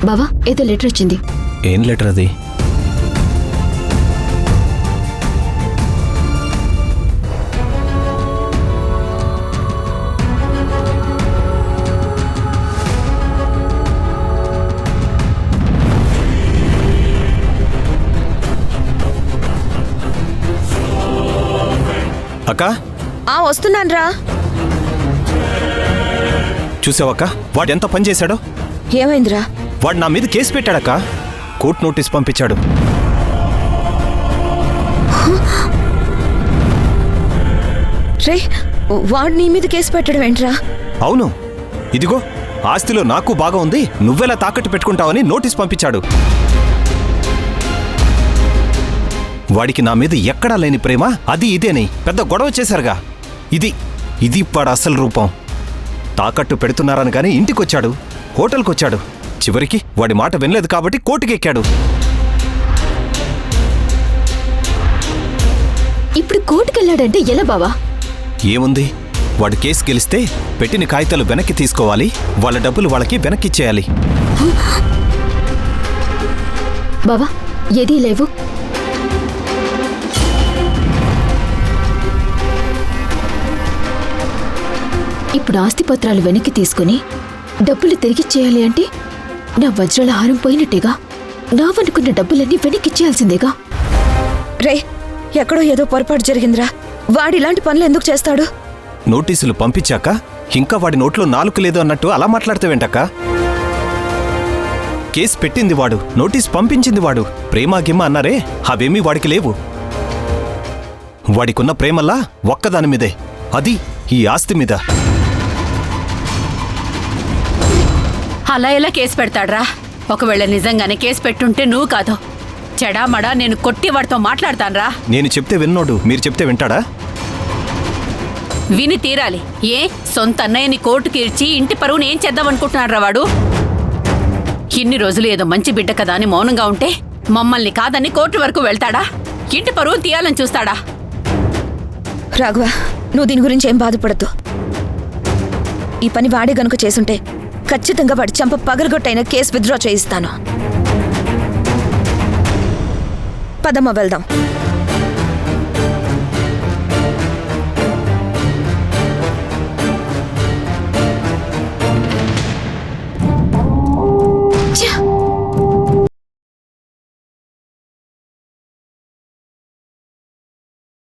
బావా ఏదో లెటర్ వచ్చింది. ఏం లెటర్ అది? అక్క వస్తున్నాన్రా. చూసావక్క వాడు ఎంత పని చేశాడో? ఏమైందిరా? వాడు నా మీద కేసు పెట్టాడక్క. కోర్టు నోటీస్ పంపించాడు. రే, వాడు నీ మీద కేసు పెట్టడం ఏంట్రా? అవును, ఇదిగో ఆస్తిలో నాకు బాగా ఉంది, నువ్వెలా తాకట్టు పెట్టుకుంటావని నోటీస్ పంపించాడు. వాడికి నా మీద ఎక్కడా లేని ప్రేమ అది ఇదేని పెద్ద గొడవ చేశారుగా. ఇది వాడు అసలు రూపం. తాకట్టు పెడుతున్నారని కానీ ఇంటికొచ్చాడు, హోటల్కొచ్చాడు. చివరికి వాడి మాట వినలేదు కాబట్టి కోర్టుకెక్కాడు. ఇప్పుడు కోర్టుకెళ్ళాడంటే ఎలా బావా? ఏముంది, వాడు కేసు గెలిస్తే పెట్టిన కాగితాలు వెనక్కి తీసుకోవాలి, వాళ్ళ డబ్బులు వాళ్ళకి వెనక్కిచ్చేయాలి. బావా ఏదీ లేవు. ఇప్పుడు ఆస్తిపత్రాలు వెనక్కి తీసుకుని డబ్బులు తిరిగిచ్చేయాలి అంటే నా వజ్రాల హారం పోయినట్టేగా. నావనుకున్న డబ్బులన్నీ వెనక్కిచ్చేయాల్సిందేగా. రే, ఎక్కడో ఏదో పొరపాటు జరిగిందిరా. వాడు ఇలాంటి పనులు ఎందుకు చేస్తాడు? నోటీసులు పంపించాక ఇంకా వాడి నోట్లో నాలుక లేదు అన్నట్టు అలా మాట్లాడతావేంటక్క? కేసు పెట్టింది వాడు, నోటీస్ పంపించింది వాడు. ప్రేమ గిమ్మ అన్నారే, అవేమీ వాడికి లేవు. వాడికున్న ప్రేమల్లా ఒక్కదాని మీదే, అది ఈ ఆస్తి మీద. అలా ఎలా కేసు పెడతాడ్రా? ఒకవేళ నిజంగానే కేసు పెట్టుంటే నువ్వు కాదు, చెడామడా నేను కొట్టి వాడితో మాట్లాడతాన్రా. నేను చెప్తే విన్నోడు మీరు చెప్తే వింటాడా? విని తీరాలి. ఏ సొంత అన్నయ్యని కోర్టుకి ఇచ్చి ఇంటి పరువుని ఏం చేద్దామనుకుంటున్నాడ్రా వాడు? ఇన్ని రోజులు ఏదో మంచి బిడ్డ కదా అని మౌనంగా ఉంటే మమ్మల్ని కాదని కోర్టు వరకు వెళ్తాడా? ఇంటి పరువు తీయాలని చూస్తాడా? రాఘవ, నువ్వు దీని గురించి ఏం బాధపడద్దు. ఈ పని వాడే గనుక చేసుంటే ఖచ్చితంగా వాడి చంప పగలగొట్టైన కేసు విత్డ్రా చేయిస్తాను. పదమ్మ వెళ్దాం.